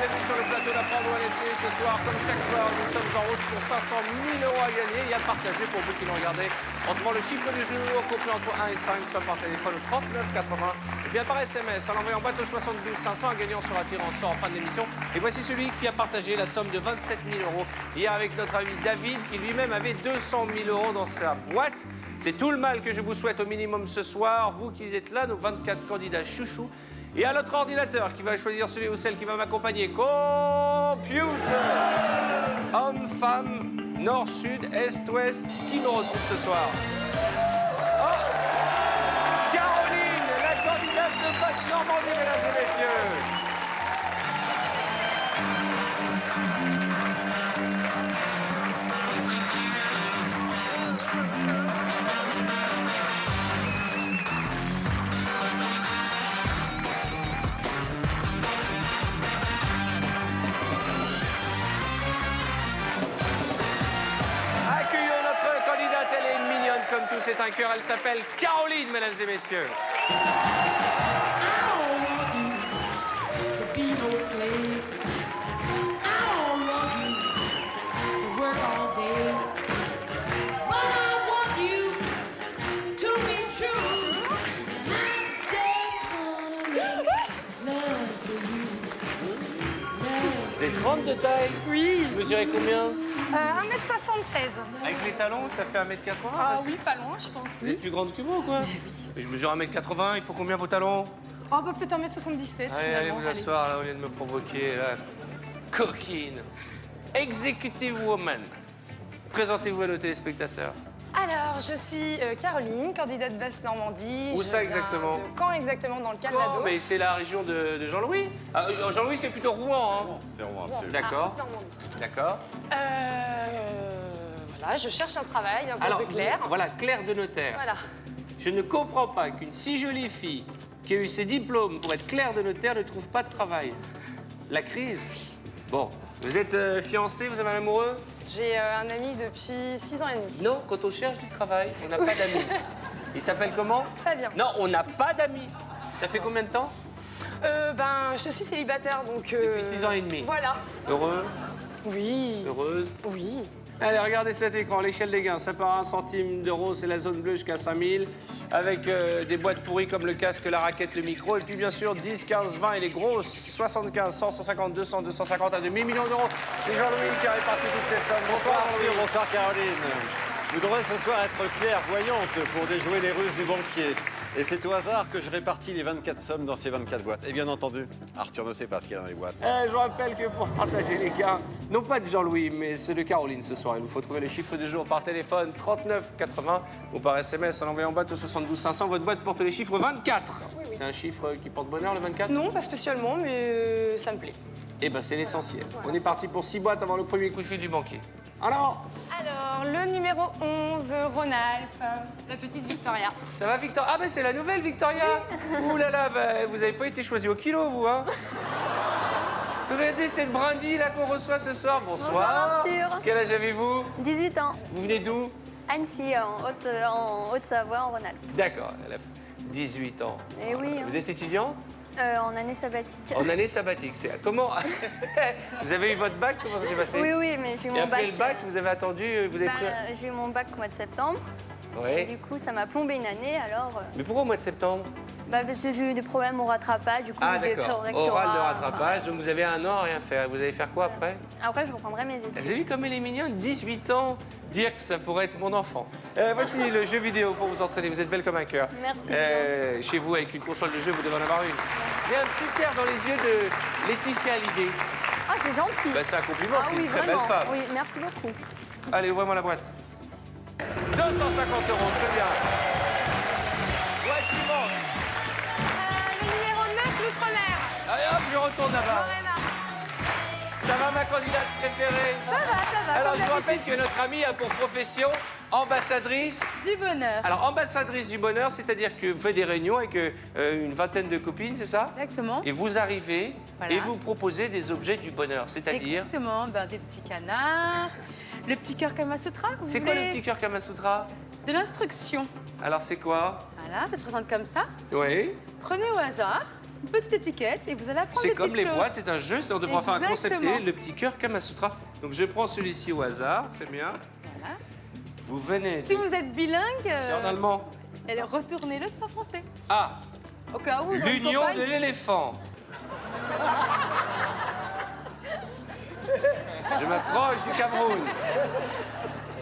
bienvenue sur le plateau d'Apprendre ou à laisser. Ce soir, comme chaque soir, nous sommes en route pour 500 000 € à gagner et à partager pour vous qui nous regardez. En trouvant le chiffre du jour, couplé entre 1 et 5, soit par téléphone au 39 80, et bien par SMS, en envoyant boîte au 72 500. Un gagnant sera tiré en sort en fin de l'émission. Et voici celui qui a partagé la somme de 27 000 € hier avec notre ami David, qui lui-même avait 200 000 € dans sa boîte. C'est tout le mal que je vous souhaite au minimum ce soir, vous qui êtes là, nos 24 candidats chouchous. Et à notre ordinateur qui va choisir celui ou celle qui va m'accompagner. Computer. Homme, femme, nord, sud, est, ouest. Qui me retrouve ce soir? Oh, Caroline, la candidate de Basse-Normandie, mesdames et messieurs. Comme tout, c'est un cœur. Elle s'appelle Caroline, mesdames et messieurs. C'est grande de taille. Oui. Vous mesurez combien? 1m76. Avec les talons, ça fait 1m80? Ah oui, pas loin, je pense. Vous êtes plus grande que moi, quoi? Mais je mesure 1m80, il faut combien vos talons? Oh, bah peut-être 1m77. Allez vous asseoir, là, au lieu de me provoquer, là. Coquine. Executive Woman. Présentez-vous à nos téléspectateurs. Alors, je suis Caroline, candidate Basse-Normandie. Où ça exactement? De Caen, exactement, dans le Calvados. Mais c'est la région de Jean-Louis. Ah, Jean-Louis, c'est plutôt Rouen, hein? C'est Rouen, absolument. D'accord. Normandie. D'accord. Voilà, je cherche un travail, un poste Alors, de clerc. voilà, clerc de notaire. Voilà. Je ne comprends pas qu'une si jolie fille qui a eu ses diplômes pour être clerc de notaire ne trouve pas de travail. La crise. Bon, vous êtes fiancé, vous avez un amoureux? J'ai un ami depuis 6 ans et demi. Non, quand on cherche du travail, on n'a pas d'amis. Il s'appelle comment? Fabien. Non, on n'a pas d'amis. Ça fait combien de temps? Ben, je suis célibataire, donc... Depuis 6 ans et demi. Voilà. Heureux? Oui. Heureuse? Oui. Allez, regardez cet écran, l'échelle des gains. Ça part à 1 centime d'euros, c'est la zone bleue jusqu'à 5000. Avec des boîtes pourries comme le casque, la raquette, le micro. Et puis bien sûr, 10, 15, 20 et les grosses 75, 100, 150, 200, 250 à 2 millions d'euros. C'est Jean-Louis qui a réparti toutes ces sommes. Bonsoir Jean-Louis. Arthur, bonsoir Caroline. Vous devrez ce soir être clairvoyante pour déjouer les ruses du banquier. Et c'est au hasard que je répartis les 24 sommes dans ces 24 boîtes. Et bien entendu, Arthur ne sait pas ce qu'il y a dans les boîtes. Je vous rappelle que pour partager les gains, non pas de Jean-Louis, mais ceux de Caroline ce soir. Il vous faut trouver les chiffres du jour par téléphone 39 80 ou par SMS en envoyant boîte au 72 500. Votre boîte porte les chiffres 24. Oui. C'est un chiffre qui porte bonheur, le 24? Non, pas spécialement, mais ça me plaît. Eh ben c'est l'essentiel. On est parti pour 6 boîtes avant le premier coup de fil du banquier. Alors, Le numéro 11, Rhône-Alpes, la petite Victoria. ça va Victoria? Ah ben c'est la nouvelle Victoria. Ouh là là, vous avez pas été choisi au kilo, vous, hein? Regardez cette brindille là qu'on reçoit ce soir. Bonsoir. Bonsoir, Arthur. Quel âge avez-vous? 18 ans. Vous venez d'où? Annecy, en Haute-Savoie, en Rhône-Alpes. D'accord, elle a 18 ans. Eh oui. Vous êtes étudiante? En année sabbatique. En année sabbatique, c'est comment? Vous avez eu votre bac? Comment ça s'est passé? Oui, mais j'ai eu Et mon bac. après le bac, vous avez attendu, vous avez pris... J'ai eu mon bac au mois de septembre. Et Oui. du coup, ça m'a plombé une année, alors... Mais pourquoi au mois de septembre? Parce que j'ai eu des problèmes au rattrapage, du coup, Ah j'ai dû écrire au d'accord, rectorat. oral de rattrapage, donc vous avez 1 an à rien faire. Vous allez faire quoi après? Après, je reprendrai mes études. Vous avez vu comme elle est mignonne? 18 ans, dire que ça pourrait être mon enfant. Voici le jeu vidéo pour vous entraîner. Vous êtes belle comme un cœur. Merci, c'est chez vous, avec une console de jeu, vous devez en avoir une. Vous avez un petit air dans les yeux de Laetitia Hallyday. Ah, c'est gentil. Ben, c'est un compliment, Ah c'est oui, une très vraiment. belle femme. Oui, merci beaucoup. Allez, ouvrez-moi la boîte. 250 €, très bien. Boîte suivante. Le numéro 9, l'Outre-mer. Allez hop, je retourne là-bas. Lorena. Ça va, ma candidate préférée? Ça va. Alors, comme je vous rappelle d'habitude. que notre amie a pour profession ambassadrice. Du bonheur. Alors, ambassadrice du bonheur, c'est-à-dire que vous faites des réunions avec une vingtaine de copines, c'est ça? Exactement. Et vous arrivez Voilà. et vous proposez des objets du bonheur, c'est-à-dire... Exactement, des petits canards, le petit cœur Kamasutra. C'est quoi le petit cœur Kamasutra? De l'instruction. Alors, c'est quoi? Voilà, ça se présente comme ça. Oui. Prenez au hasard une petite étiquette et vous allez apprendre C'est des comme petites les choses. boîtes, c'est un jeu, on devra faire un concept Exactement. télé, le petit cœur Kamasutra. Donc je prends celui-ci au hasard, très bien. Voilà. Vous venez. Si vous êtes bilingue, C'est en allemand. retournez-le, c'est en français. Ah, Au cas où, j'en l'union campagne. de l'éléphant. Je m'approche du Cameroun.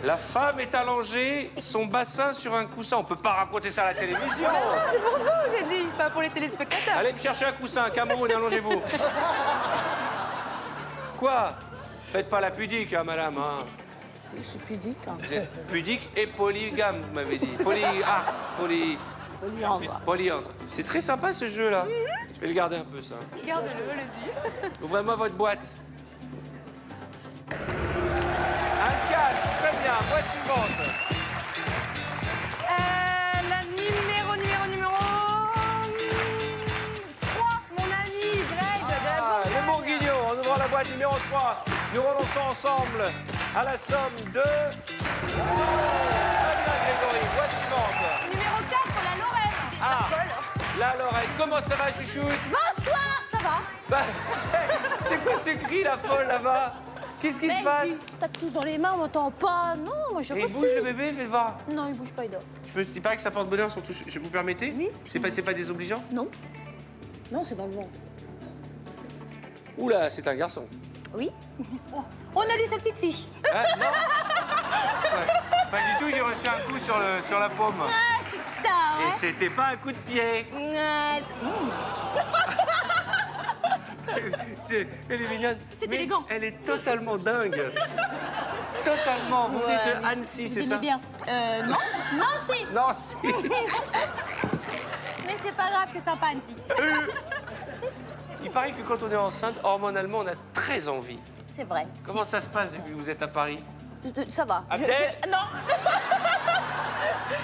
La femme est allongée, son bassin sur un coussin. On peut pas raconter ça à la télévision. C'est pour vous, j'ai dit, pas pour les téléspectateurs. Allez me chercher un coussin, Cameroun, allongez-vous. Quoi? Faites pas la pudique, hein, madame. Hein. C'est pudique. Hein. Vous êtes pudique et polygame, vous m'avez dit. Polyartre, Polyandre. polyandre. C'est très sympa ce jeu-là. Je vais le garder un peu, ça. Gardez-le, allez-y. Ouvrez-moi votre boîte. Un casque, très bien. Boîte suivante. La numéro 3, mon ami Greg de la Ah, Bourgogne. le Bourguignon. En ouvrant la boîte numéro 3, nous renonçons ensemble à la somme de 100 euros. Très bien, Grégory. Boîte suivante. Numéro 4, la Lorraine. Ah, la Lorraine. Comment ça va, chouchoute? Bonsoir, ça va? Bah, c'est quoi ce cri, la folle, là-bas? Qu'est-ce qui se passe? Ils tapent tous dans les mains, on m'entend pas. Non, moi je Et il refuse. bouge le bébé, fais le voir. Non, il bouge pas, il dort. Il paraît que ça porte bonheur, surtout. Je vous permettez? Oui. C'est pas désobligeant? Non. Non, c'est dans le ventre. Oula, c'est un garçon. Oui. Oh, on a lu sa petite fiche. Hein, non? Ouais, pas du tout, j'ai reçu un coup sur la paume. Ah, c'est ça, Et c'était pas un coup de pied. Elle est mignonne. C'est mais élégant. Elle est totalement dingue. Totalement. Vous venez de Annecy, c'est Vous ça? aimez bien. Non. Non, si. Non, si. Mais c'est pas grave, c'est sympa, Annecy. Il paraît que quand on est enceinte, hormonalement, on a très envie. C'est vrai. Comment ça se passe depuis que vous êtes à Paris? Ça va. Abdel Non.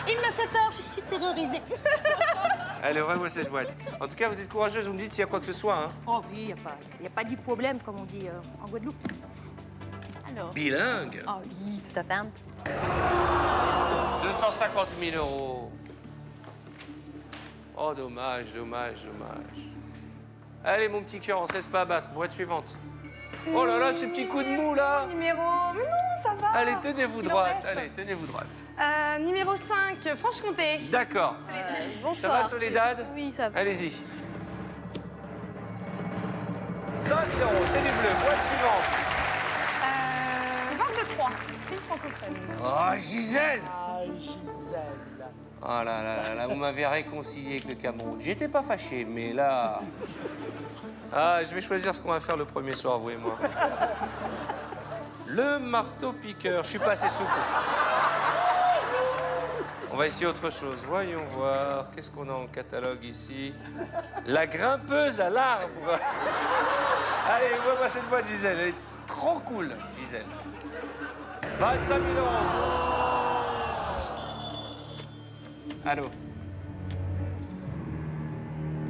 Il me fait peur, je suis terrorisée. Allez, ouvrez-moi cette boîte. En tout cas, vous êtes courageuse, vous me dites s'il y a quoi que ce soit. Hein. Oh oui, il n'y a pas de problème, comme on dit en Guadeloupe. Alors. Bilingue. Oh oui, tout à fait. 250 000 euros. Oh, dommage. Allez, mon petit cœur, on ne se laisse pas abattre. Boîte suivante. Oh là là, ce petit coup de mou, là. Numéro... Mais non, ça va. Allez, tenez-vous Il en droite. reste. Allez, tenez-vous droite. Numéro 5, Franche-Comté. D'accord. Ça va, Soledad? Oui, ça va. Allez-y. 100 000 euros, c'est du bleu. Boîte suivante. 23, une francophone. Oh, Gisèle! Oh là là là là, vous m'avez réconcilié avec le Cameroun. J'étais pas fâché, mais là... Ah, je vais choisir ce qu'on va faire le premier soir, vous et moi. Le marteau-piqueur. Je suis pas assez souple. On va essayer autre chose. Voyons voir. Qu'est-ce qu'on a en catalogue ici? La grimpeuse à l'arbre. Allez, vois-moi cette boîte, Gisèle. Elle est trop cool, Gisèle. 25 000 euros. Allô?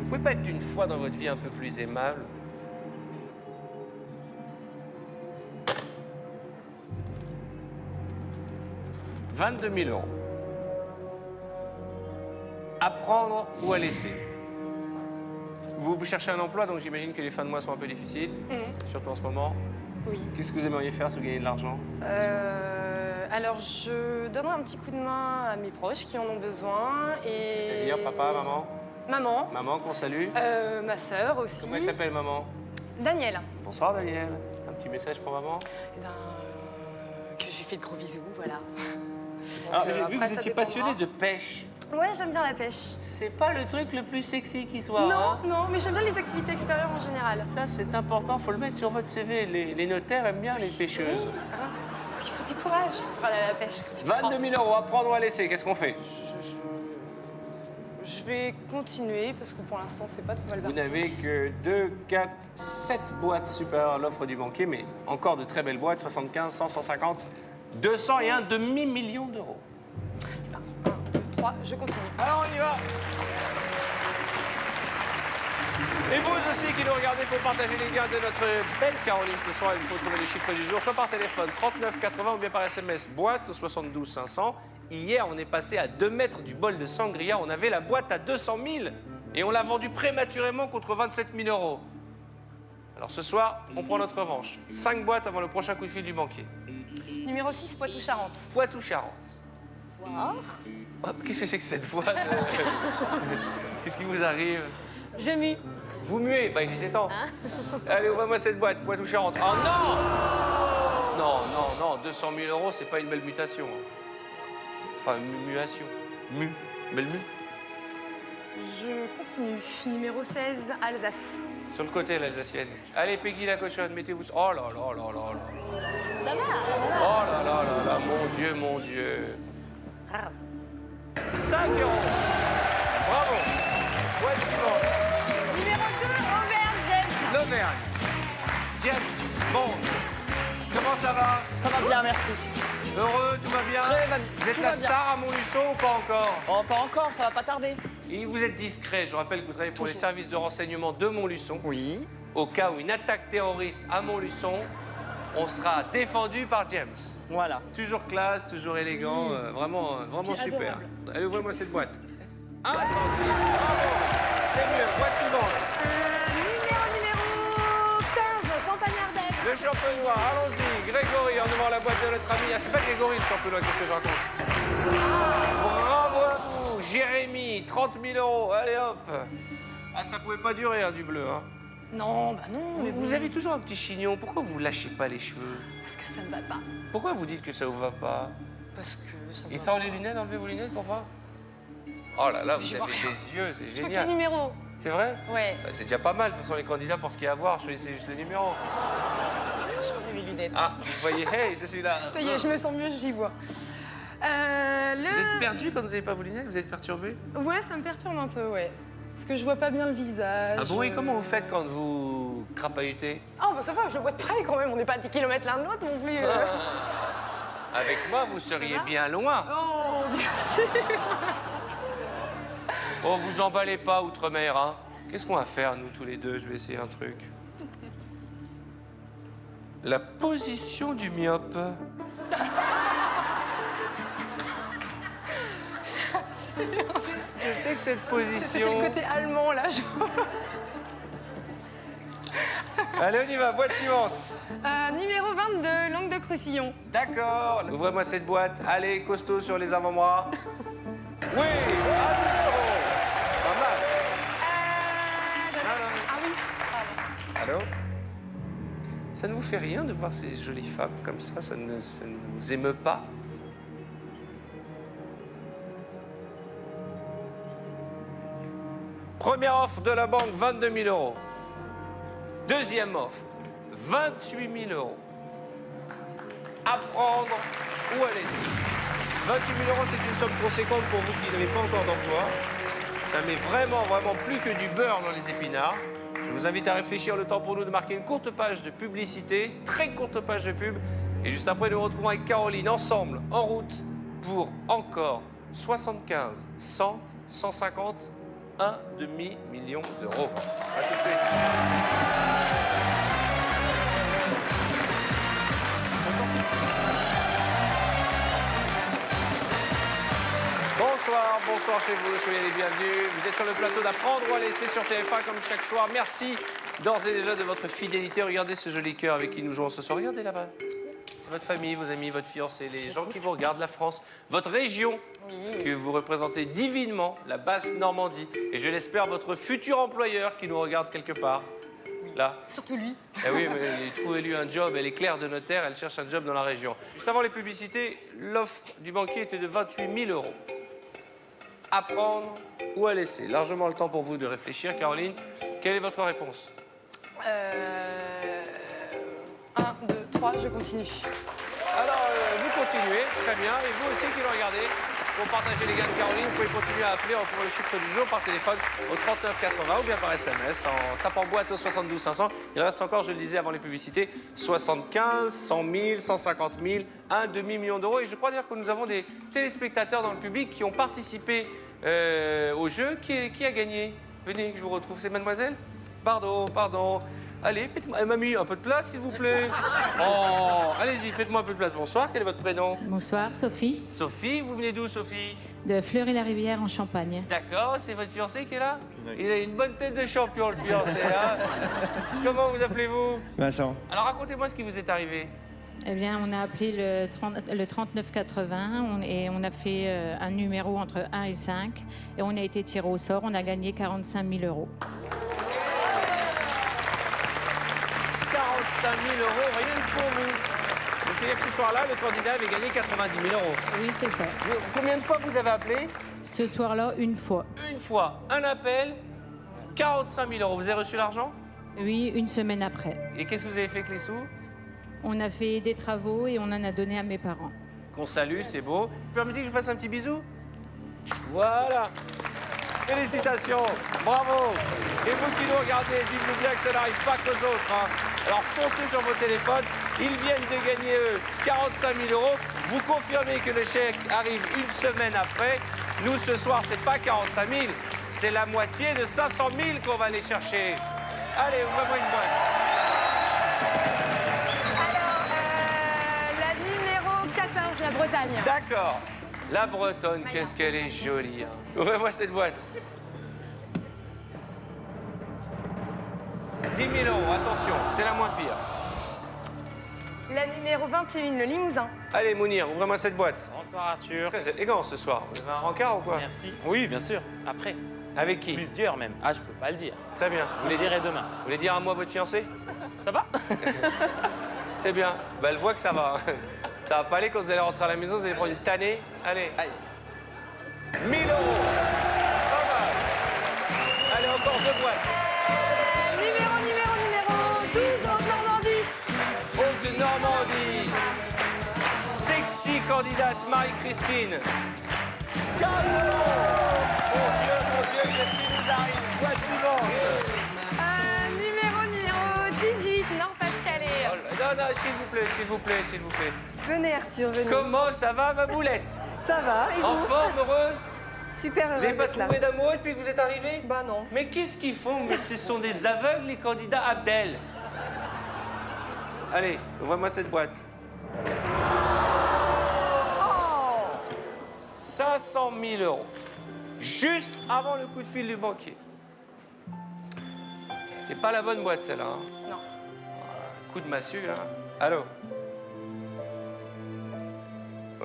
Vous pouvez pas être une fois dans votre vie un peu plus aimable? « 22 000 euros. À prendre ou à laisser. Vous cherchez un emploi, donc j'imagine que les fins de mois sont un peu difficiles, surtout en ce moment. Oui. Qu'est-ce que vous aimeriez faire si vous gagnez de l'argent? Alors, je donnerai un petit coup de main à mes proches qui en ont besoin. Et... C'est-à-dire papa, maman? Maman. Maman, qu'on salue. Ma sœur aussi. Comment elle s'appelle, maman? Daniel. Bonsoir, Daniel. Un petit message pour maman? Eh ben, que je lui fais de gros bisous, voilà. Alors, j'ai vu que après, vous ça étiez dépendra. passionné de pêche. Ouais, j'aime bien la pêche. C'est pas le truc le plus sexy qui soit, Non, hein? non, mais j'aime bien les activités extérieures en général. Ça, c'est important, faut le mettre sur votre CV. Les notaires aiment bien les pêcheuses. Parce qu'il faut du courage pour aller à la pêche. quand tu 22 prends. 000 euros à prendre ou à laisser, qu'est-ce qu'on fait? Je vais continuer parce que pour l'instant, c'est pas trop mal Vous parti. n'avez que 2, 4, 7 boîtes supérieures à l'offre du banquier, mais encore de très belles boîtes, 75, 100, 150, 200 et un demi-million d'euros. 1, 2, 3, je continue. Alors, on y va. Et vous aussi qui nous regardez pour partager les gains de notre belle Caroline ce soir, il faut trouver les chiffres du jour, soit par téléphone 39 80 ou bien par SMS, boîte au 72 500. Hier, on est passé à 2 mètres du bol de sangria, on avait la boîte à 200 000. Et on l'a vendu prématurément contre 27 000 euros. Alors ce soir, on prend notre revanche. 5 boîtes avant le prochain coup de fil du banquier. Numéro 6, Poitou-Charentes. Poitou-Charentes. Bonsoir. Oh, qu'est-ce que c'est que cette voix Qu'est-ce qui vous arrive? Je mue. Vous muez? Bah, il était temps. Allez, ouvre-moi cette boîte, Poitou-Charentes. Oh non! Non, non, non, 200 000 euros, c'est pas une belle mutation. Enfin, une muation. Belle mu. Je continue. Numéro 16, Alsace. Sur le côté, l'Alsacienne. Allez, Peggy la cochonne, mettez-vous... Oh là là là là là. Ça va, ça va. Oh là là là là, mon Dieu, mon Dieu. 5 euros. Bravo. Ouais, suivant. Numéro 2, Auvergne, James. L'Auvergne. James Bond. Comment ça va? Ça va bien, merci. Heureux, tout va bien? Très bien. Vous êtes Tout la va bien. star à Montluçon ou pas encore? Oh, pas encore, ça va pas tarder. Et vous êtes discret. Je rappelle que vous travaillez pour les Toujours. services de renseignement de Montluçon. Oui. Au cas où une attaque terroriste à Montluçon, on sera défendu par James. Voilà. Toujours classe, toujours élégant, vraiment, vraiment Puis super. adorable. Allez, ouvrez-moi cette boîte. 1 centime. Bravo. C'est mieux. Boîte suivante. Numéro 15, Champagne-Ardenne. Le champenois, allons-y. Grégory, en devant la boîte de notre ami. Ah, c'est pas Grégory le champenois, qu'est-ce que je raconte? Bravo à vous. Jérémy, 30 000 euros. Allez hop. Ah, ça pouvait pas durer, hein, du bleu. Hein. Non, bah non. mais Vous avez toujours un petit chignon. Pourquoi vous lâchez pas les cheveux? Parce que ça me va pas. Pourquoi vous dites que ça vous va pas? Parce que ça me Et va sans pas. les lunettes, enlevez vos lunettes pour voir. Oh là là, vous vois avez rien. des yeux, c'est Je vois que génial. le numéro. C'est vrai? Ouais, Bah, c'est déjà pas mal, de toute façon, les candidats, pour ce qu'il y a à voir, choisissez juste le numéro. je remets mes lunettes. Ah, vous voyez, hey, je suis là. Ça y est, je me sens mieux, j'y vois. Vous êtes perdu quand vous n'avez pas vos lunettes? Vous êtes perturbé? Ouais, ça me perturbe un peu, ouais. Parce que je vois pas bien le visage. Ah bon, et comment vous faites quand vous crapahutez? Oh, bah ça va, je le vois de près quand même. On n'est pas à 10 km l'un de l'autre non plus. Avec moi, vous seriez va bien loin. Oh, bien sûr. Oh, vous emballez pas, Outre-mer, hein? Qu'est-ce qu'on va faire, nous, tous les deux? Je vais essayer un truc. La position du myope. Qu'est-ce que c'est que cette C'était position? le côté allemand, là. Allez, on y va, boîte suivante. Numéro 22, Languedoc-Roussillon. D'accord. Ouvrez-moi cette boîte. Allez, costaud sur les avant-bras. Oui, 1 000 euros. Pas mal. Ah oui. Allô? Ça ne vous fait rien de voir ces jolies femmes comme ça? Ça ne vous émeut pas? Première offre de la banque, 22 000 euros. Deuxième offre, 28 000 euros. À prendre ou à laisser. 28 000 euros, c'est une somme conséquente pour vous qui n'avez pas encore d'emploi. Ça met vraiment, vraiment plus que du beurre dans les épinards. Je vous invite à réfléchir le temps pour nous de marquer une courte page de publicité, très courte page de pub. Et juste après, nous nous retrouvons avec Caroline ensemble, en route, pour encore 75, 100, 150, 1,5 million d'euros. À tout de suite. Bonsoir, bonsoir chez vous, soyez les bienvenus. Vous êtes sur le plateau d'Apprendre ou à laisser sur TF1 comme chaque soir. Merci d'ores et déjà de votre fidélité. Regardez ce joli cœur avec qui nous jouons ce soir. Regardez là-bas. C'est votre famille, vos amis, votre fiancé, les gens qui vous regardent, la France, votre région que vous représentez divinement, la basse Normandie. Et je l'espère, votre futur employeur qui nous regarde quelque part. Là. Surtout lui. Eh oui, mais trouvez-lui un job. Elle est clerc de notaire, elle cherche un job dans la région. Juste avant les publicités, l'offre du banquier était de 28 000 euros. À prendre ou à laisser. Largement le temps pour vous de réfléchir. Caroline, quelle est votre réponse? 1, 2, 3, je continue. Alors, vous continuez, très bien. Et vous aussi qui le regardez, pour partager les gains de Caroline, vous pouvez continuer à appeler en trouvant le chiffre du jour par téléphone au 39 80 ou bien par SMS en tapant boîte au 72 500. Il reste encore, je le disais avant les publicités, 75, 100 000, 150 000, un demi-million d'euros. Et je crois dire que nous avons des téléspectateurs dans le public qui ont participé au jeu. Qui a gagné? Venez, que je vous retrouve. C'est mademoiselle? Pardon, pardon. Allez, faites-moi... Mamie, un peu de place, s'il vous plaît. Oh, allez-y, faites-moi un peu de place. Bonsoir, quel est votre prénom? Bonsoir, Sophie, Sophie, vous venez d'où, Sophie? de Fleury-la-Rivière en Champagne. D'accord, c'est votre fiancé qui est là? Il a une bonne tête de champion, le fiancé, hein? Comment vous appelez-vous? Vincent. Alors, racontez-moi ce qui vous est arrivé. Eh bien, on a appelé le 3980 et on a fait un numéro entre 1 et 5 et on a été tiré au sort. On a gagné 45 000 euros. 45 000 euros, rien que pour vous. Donc, c'est-à-dire que ce soir-là, le candidat avait gagné 90 000 euros. Oui, c'est ça. Combien de fois vous avez appelé? Ce soir-là, une fois. Une fois, un appel, 45 000 euros. Vous avez reçu l'argent? Oui, une semaine après. Et qu'est-ce que vous avez fait avec les sous? On a fait des travaux et on en a donné à mes parents. Qu'on salue, c'est beau. Permettez que je vous fasse un petit bisou? Voilà. Félicitations, bravo. Et vous qui nous regardez, dites-vous bien que ça n'arrive pas qu'aux autres, hein. Alors foncez sur vos téléphones. Ils viennent de gagner, eux, 45 000 euros. Vous confirmez que le chèque arrive une semaine après. Nous, ce soir, c'est pas 45 000, c'est la moitié de 500 000 qu'on va aller chercher. Allez, ouvrez-moi une boîte. Alors, la numéro 14, la Bretagne. D'accord. La Bretonne, qu'est-ce qu'elle est jolie, hein. Ouvrez-moi cette boîte. 10 000 euros, attention, c'est la moins pire. La numéro 21, le Limousin. Allez, Mounir, ouvrez-moi cette boîte. Bonsoir Arthur. Très élégant ce soir. Vous avez un rencard ou quoi? Merci. Oui, bien sûr. Après. Avec qui? Plusieurs même. Ah, je peux pas le dire. Très bien. Vous les direz demain. Vous voulez dire à moi votre fiancé? Ça va? C'est bien. Bah, elle voit que ça va. Ça va pas aller quand vous allez rentrer à la maison, vous allez prendre une tannée. Allez. 1 000 euros. Pas mal. Allez, encore 2 boîtes. Numéro 12, Haute-Normandie. Haute-Normandie. Sexy candidate Marie-Christine. 15 euros. Mon Dieu, qu'est-ce qui nous arrive? Boîte suivante. Numéro 18, Nord-Pas-de-Calais. Oh là, non, s'il vous plaît, s'il vous plaît, s'il vous plaît. Venez, Arthur, venez. Comment ça va, ma boulette? Ça va, et En vous? forme, heureuse? Super Vous heureuse n'avez pas d'être là. trouvé d'amoureux depuis que vous êtes arrivé? Bah non. Mais qu'est-ce qu'ils font? Mais ce sont des aveugles, les candidats Abdel. Allez, ouvre-moi cette boîte. 500 000 euros. Juste avant le coup de fil du banquier. C'était pas la bonne boîte, celle-là. Hein. Non. Coup de massue, là. Allô?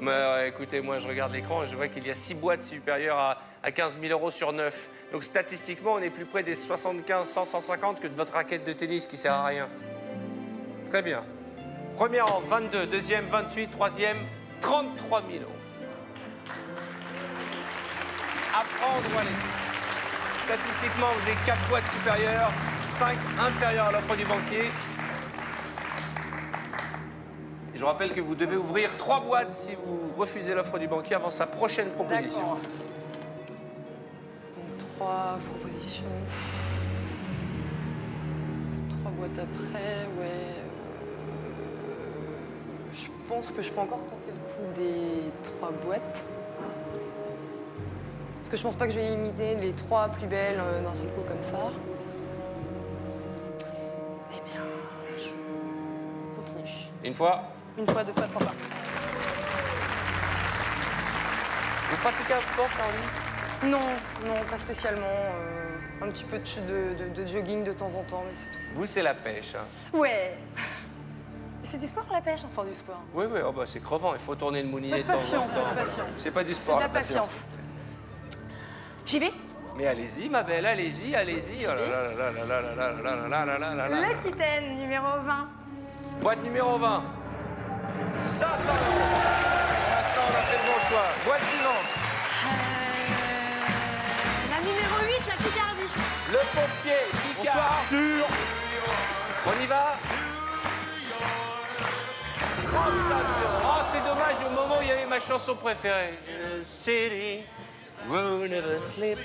Mais, écoutez, moi, je regarde l'écran et je vois qu'il y a 6 boîtes supérieures à 15 000 euros sur 9. Donc, statistiquement, on est plus près des 75, 100, 150 que de votre raquette de tennis qui sert à rien. Très bien. Première en 22, deuxième 28, troisième 33 000 euros. À prendre ou à laisser. Statistiquement, vous avez 4 boîtes supérieures, 5 inférieures à l'offre du banquier. Et je vous rappelle que vous devez ouvrir 3 boîtes si vous refusez l'offre du banquier avant sa prochaine proposition. D'accord. 3 propositions. 3 boîtes après, ouais. Je pense que je peux encore tenter le coup des 3 boîtes. Parce que je pense pas que je vais éliminer les 3 plus belles d'un seul coup comme ça. Eh bien, je continue. Une fois. 1 fois, 2 fois, 3 fois. Vous pratiquez un sport, Caroline? Non, non, pas spécialement. Un petit peu de jogging de temps en temps, mais c'est tout. Vous, c'est la pêche. Hein. Ouais. C'est du sport, la pêche? Enfin, du sport. Oui, oui, oh bah, c'est crevant. Il faut tourner le moulinier de Faites temps en patient, temps. faites patient. C'est pas du C'est sport, de la patience. J'y vais? Mais allez-y, ma belle, allez-y, allez-y. Oh là là là là là là là là là là là là là. L'Aquitaine, numéro 20. Boîte numéro 20. 500 euros. Pour l'instant, on a fait le bon choix. Boîte suivante. La numéro 8, la Picardie. Le pompier, Picard. Bonsoir, Arthur. On y va? 35 000 euros. Oh, c'est dommage, au moment où il y avait ma chanson préférée. The city will never sleep.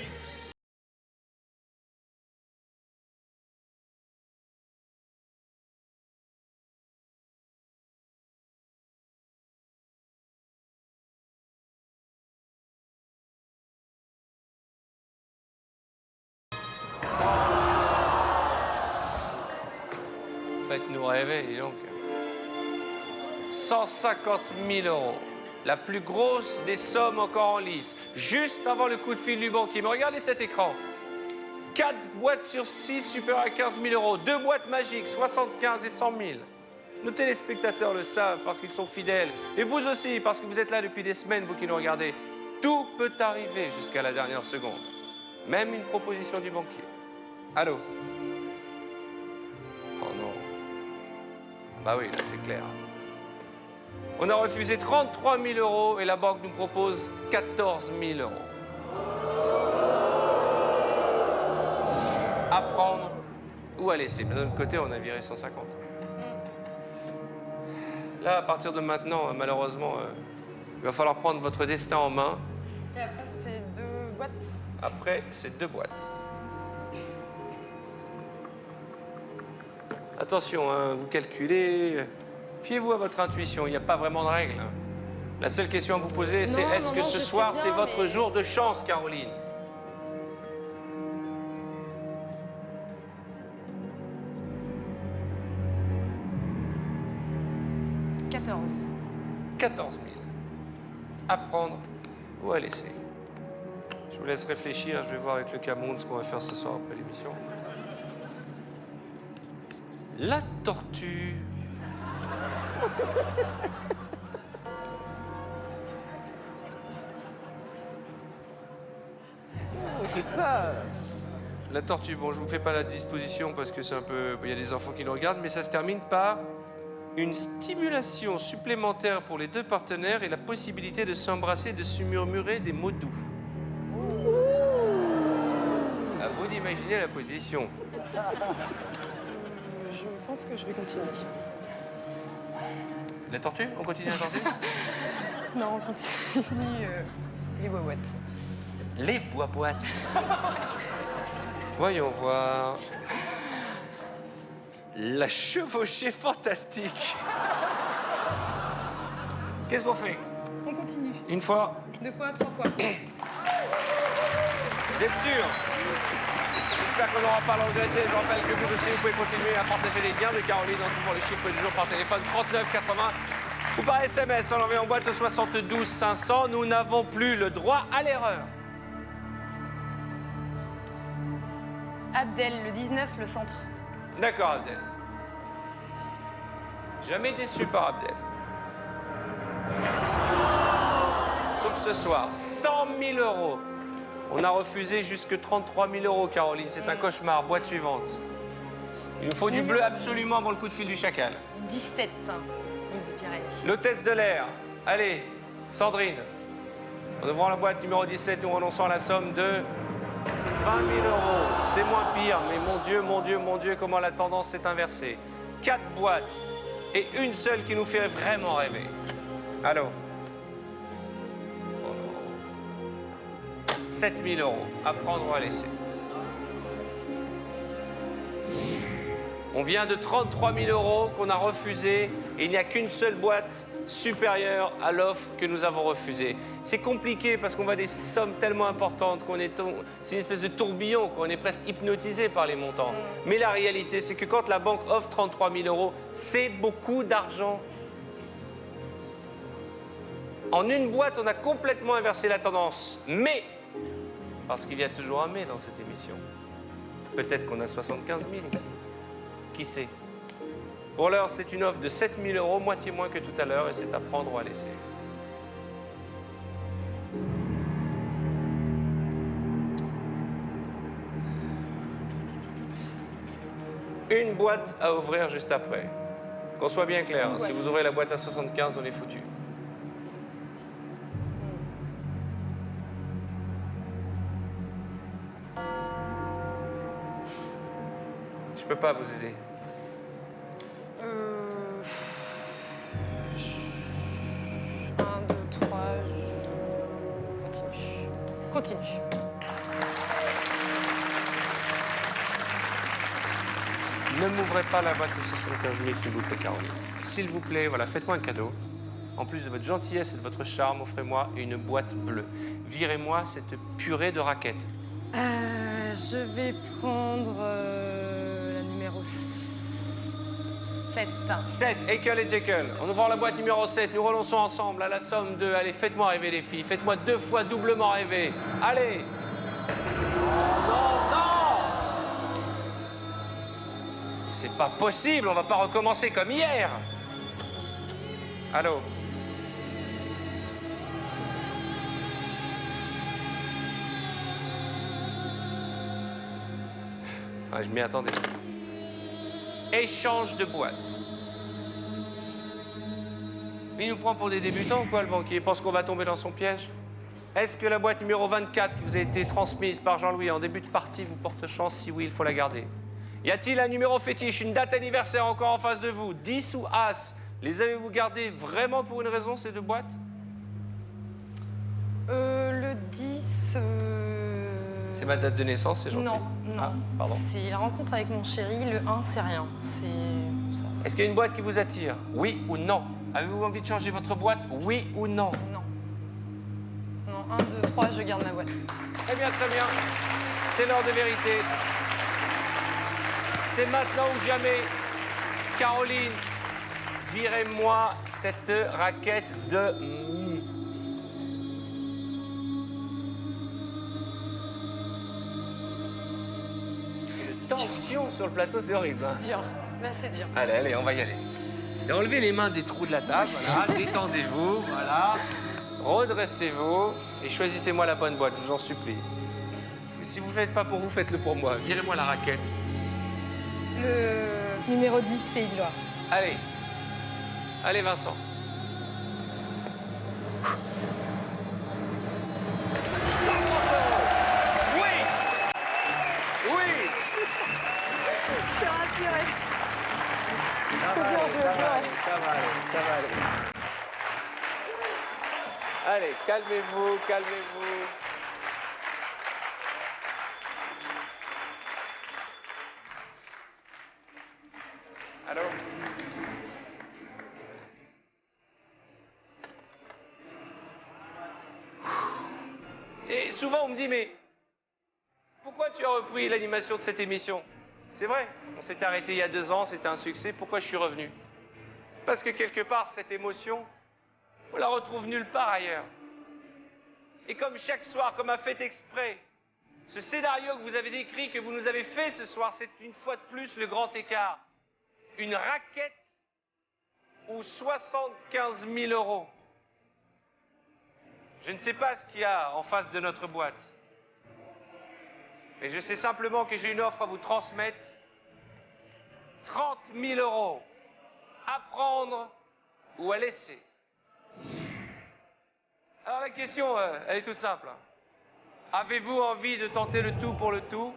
Faites-nous rêver, dis donc. 150 000 €. La plus grosse des sommes encore en lice. Juste avant le coup de fil du banquier. Mais regardez cet écran. 4 boîtes sur 6 supérieures à 15 000 €. 2 boîtes magiques, 75 et 100 000. Nos téléspectateurs le savent parce qu'ils sont fidèles. Et vous aussi, parce que vous êtes là depuis des semaines, vous qui nous regardez. Tout peut arriver jusqu'à la dernière seconde. Même une proposition du banquier. Allô? Oh non. Bah oui, là c'est clair. On a refusé 33 000 € et la banque nous propose 14 000 €. À prendre ou à laisser. Mais d'un autre côté, on a viré 150. Là, à partir de maintenant, malheureusement, il va falloir prendre votre destin en main. Et après, c'est 2 boîtes. Après, c'est 2 boîtes. Attention, hein, vous calculez. Fiez-vous à votre intuition, il n'y a pas vraiment de règle. Hein. La seule question à vous poser, c'est Non, est-ce non, que non, ce je sais soir, bien, c'est votre mais- jour de chance, Caroline? – 14. 14 000. À prendre ou à laisser. Je vous laisse réfléchir, je vais voir avec le Cameroun ce qu'on va faire ce soir après l'émission. La tortue. J'ai peur. La tortue, bon, je vous fais pas la disposition parce que c'est un peu... Il y a des enfants qui nous regardent, mais ça se termine par une stimulation supplémentaire pour les 2 partenaires et la possibilité de s'embrasser, de se murmurer des mots doux. À vous d'imaginer la position. Je pense que je vais continuer. La tortue? On continue la tortue? Non, on continue les wawats. Les bois-boîtes. Voyons voir. La chevauchée fantastique. Qu'est-ce qu'on fait? On continue. Une fois? 2 fois, 3 fois. Vous êtes sûr? J'espère qu'on n'aura pas à le regretter. Je rappelle que vous aussi, vous pouvez continuer à partager les liens de Caroline en trouvant les chiffres du jour par téléphone 3980 ou par SMS en l'envoyant en boîte au 72 500. Nous n'avons plus le droit à l'erreur. Abdel, le 19, le centre. D'accord, Abdel. Jamais déçu par Abdel. Sauf ce soir, 100 000 €. On a refusé jusque 33 000 €, Caroline. C'est un cauchemar. Boîte suivante. Il nous faut du bleu absolument avant le coup de fil du chacal. 17, Midi Pirelli. L'hôtesse de l'air. Allez, Sandrine. En ouvrant la boîte numéro 17, nous renonçons à la somme de 20 000 €. C'est moins pire, mais mon Dieu, mon Dieu, mon Dieu, comment la tendance s'est inversée. 4 boîtes et une seule qui nous fait vraiment rêver. Allô? 7 000 €. À prendre ou à laisser. On vient de 33 000 € qu'on a refusé et il n'y a qu'une seule boîte supérieure à l'offre que nous avons refusée. C'est compliqué parce qu'on voit des sommes tellement importantes qu'on est... C'est une espèce de tourbillon, qu'on est presque hypnotisé par les montants. Mais la réalité, c'est que quand la banque offre 33 000 €, c'est beaucoup d'argent. En une boîte, on a complètement inversé la tendance. Mais, parce qu'il y a toujours un mais dans cette émission, peut-être qu'on a 75 000 ici. Qui sait? Pour l'heure, c'est une offre de 7 000 €, moitié moins que tout à l'heure, et c'est à prendre ou à laisser. Une boîte à ouvrir juste après. Qu'on soit bien clair, hein, si vous ouvrez la boîte à 75, on est foutu. Je peux pas vous aider. 1, 2, 3, je continue. Ne m'ouvrez pas la boîte de 75 000, s'il vous plaît, Caroline. S'il vous plaît, voilà, faites-moi un cadeau. En plus de votre gentillesse et de votre charme, offrez-moi une boîte bleue. Virez-moi cette purée de raquettes. Je vais prendre la numéro 7. 7, Ekel et Jekyll. En ouvrant la boîte numéro 7, nous relançons ensemble à la somme de... Allez, faites-moi rêver les filles. Faites-moi 2 fois doublement rêver. Allez. Non, non. C'est pas possible, on va pas recommencer comme hier. Allô. Ah, je m'y attendais. Échange de boîtes. Il nous prend pour des débutants ou quoi, le banquier? Il pense qu'on va tomber dans son piège? Est-ce que la boîte numéro 24 qui vous a été transmise par Jean-Louis en début de partie vous porte chance? Si oui, il faut la garder. Y a-t-il un numéro fétiche, une date anniversaire encore en face de vous? 10 ou As? Les avez-vous gardés vraiment pour une raison, ces 2 boîtes? Le 10... C'est ma date de naissance, c'est gentil. Non, non. Ah, pardon. C'est la rencontre avec mon chéri. Le 1, c'est rien. C'est ça. Est-ce qu'il y a une boîte qui vous attire? Oui ou non? Avez-vous envie de changer votre boîte? Oui ou non? Non. Non, 1, 2, 3, je garde ma boîte. Très bien, très bien. C'est l'heure de vérité. C'est maintenant ou jamais. Caroline, virez-moi cette raquette de... Tension sur le plateau, c'est horrible. Hein. Dur. Là, c'est dur. Allez, allez, on va y aller. Et enlevez les mains des trous de la table, voilà. Détendez-vous, voilà. Redressez-vous et choisissez-moi la bonne boîte, je vous en supplie. Si vous ne faites pas pour vous, faites-le pour moi. Virez-moi la raquette. Le numéro 10, Pays de Loire. Allez. Allez, Vincent. 100 €. Oui. Oui. Je suis rassurée. Ça va aller, ça va aller, ça va aller, ça va aller. Allez, calmez-vous, calmez-vous. Allô? Et souvent on me dit, mais pourquoi tu as repris l'animation de cette émission? C'est vrai, on s'est arrêté il y a 2 ans, c'était un succès, pourquoi je suis revenu? Parce que quelque part, cette émotion, on la retrouve nulle part ailleurs. Et comme chaque soir, comme un fait exprès, ce scénario que vous avez décrit, que vous nous avez fait ce soir, c'est une fois de plus le grand écart. Une raquette ou 75 000 €. Je ne sais pas ce qu'il y a en face de notre boîte. Mais je sais simplement que j'ai une offre à vous transmettre. 30 000 €. À prendre ou à laisser. Alors la question, elle est toute simple. Avez-vous envie de tenter le tout pour le tout?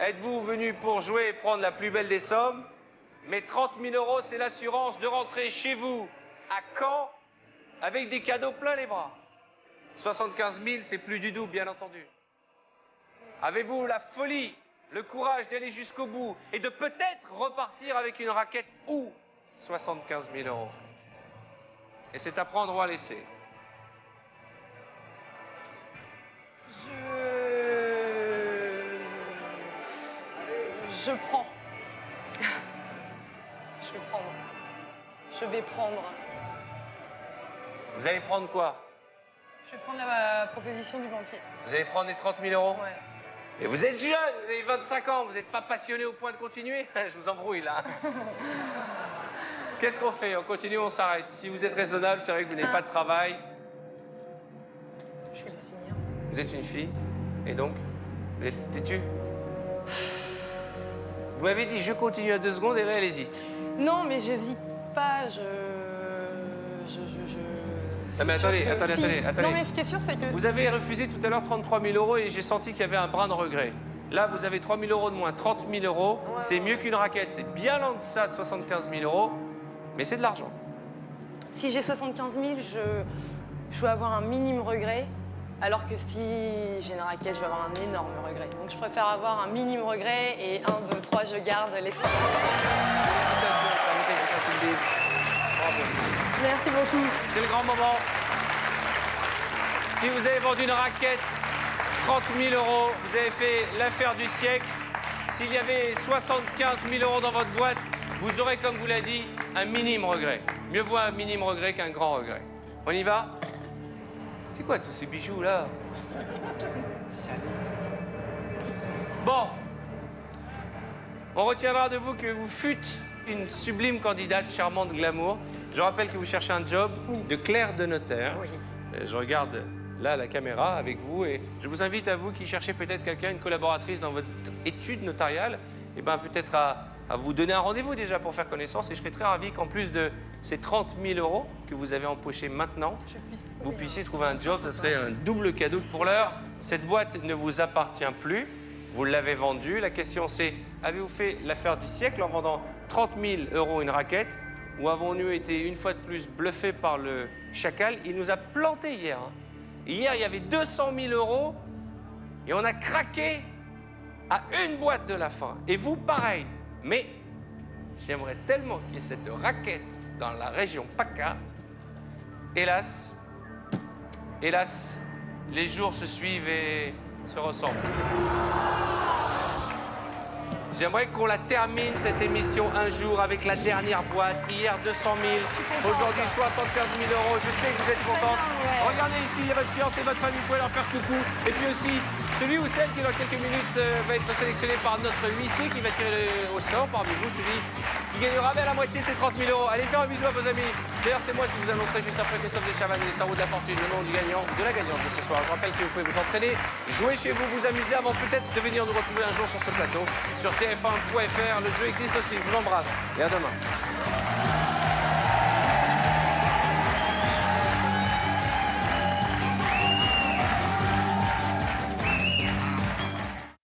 Êtes-vous venu pour jouer et prendre la plus belle des sommes? Mais 30 000 €, c'est l'assurance de rentrer chez vous à Caen avec des cadeaux plein les bras. 75 000, c'est plus du double, bien entendu. Avez-vous la folie, le courage d'aller jusqu'au bout et de peut-être repartir avec une raquette ou 75 000 €? Et c'est à prendre ou à laisser. Je prends. Je vais prendre. Je vais prendre. Vous allez prendre quoi? Je vais prendre la proposition du banquier. Vous allez prendre les 30 000 €? Ouais. Et vous êtes jeune, vous avez 25 ans, vous n'êtes pas passionné au point de continuer? Je vous embrouille là. Qu'est-ce qu'on fait? On continue ou on s'arrête? Si vous êtes raisonnable, c'est vrai que vous n'avez pas de travail. Je vais le finir. Vous êtes une fille. Et donc? Vous êtes têtue? Vous m'avez dit, je continue à 2 secondes et elle hésite. Non, mais j'hésite pas, Non, mais attendez, C'est sûr que attendez. Non, mais ce qui est sûr, c'est que... Vous avez refusé tout à l'heure 33 000 € et j'ai senti qu'il y avait un brin de regret. Là, vous avez 3 000 € de moins, 30 000 €. C'est mieux qu'une raquette. C'est bien en deçà de 75 000 €, mais c'est de l'argent. Si j'ai 75 000, je vais avoir un minime regret, alors que si j'ai une raquette, je vais avoir un énorme regret. Donc je préfère avoir un minime regret et 1, 2, 3, je garde les 3. Félicitations, permettez que je fasse une bise. Bravo. Merci beaucoup. C'est le grand moment. Si vous avez vendu une raquette, 30 000 €, vous avez fait l'affaire du siècle. S'il y avait 75 000 € dans votre boîte, vous aurez, comme vous l'a dit, un minime regret. Mieux vaut un minime regret qu'un grand regret. On y va? C'est quoi tous ces bijoux là? Bon. On retiendra de vous que vous fûtes une sublime candidate charmante glamour. Je rappelle que vous cherchez un job de clerc de notaire. Oui. Je regarde là la caméra avec vous et je vous invite à vous qui cherchez peut-être quelqu'un, une collaboratrice dans votre étude notariale, et ben peut-être à vous donner un rendez-vous déjà pour faire connaissance. Et je serais très ravi qu'en plus de ces 30 000 euros que vous avez empochés maintenant, vous puissiez trouver un job. Ça serait un double cadeau. Pour l'heure, cette boîte ne vous appartient plus. Vous l'avez vendue. La question c'est, avez-vous fait l'affaire du siècle en vendant 30 000 euros une raquette, ou avons-nous été une fois de plus bluffés par le chacal? Il nous a plantés hier. Hein. Hier, il y avait 200 000 euros et on a craqué à une boîte de la fin. Et vous, pareil. Mais j'aimerais tellement qu'il y ait cette raquette dans la région PACA. Hélas, les jours se suivent et se ressemblent. J'aimerais qu'on la termine, cette émission, un jour avec la dernière boîte. Hier, 200 000. Aujourd'hui, 75 000 euros. Je sais que vous êtes contente. Regardez ici, il y a votre fiancé, votre famille. Vous pouvez leur faire coucou. Et puis aussi, celui ou celle qui, dans quelques minutes, va être sélectionné par notre huissier qui va tirer au sort parmi vous, celui qui gagnera bien la moitié de ces 30 000 euros. Allez faire un bisou à vos amis. D'ailleurs, c'est moi qui vous annoncerai juste après Christophe Deschavanes et sa roue de la fortune, le nom du gagnant, de la gagnante de ce soir. Je rappelle que vous pouvez vous entraîner, jouer chez vous, vous amuser avant peut-être de venir nous retrouver un jour sur ce plateau, sur TF1.fr. Le jeu existe aussi. Je vous embrasse et à demain.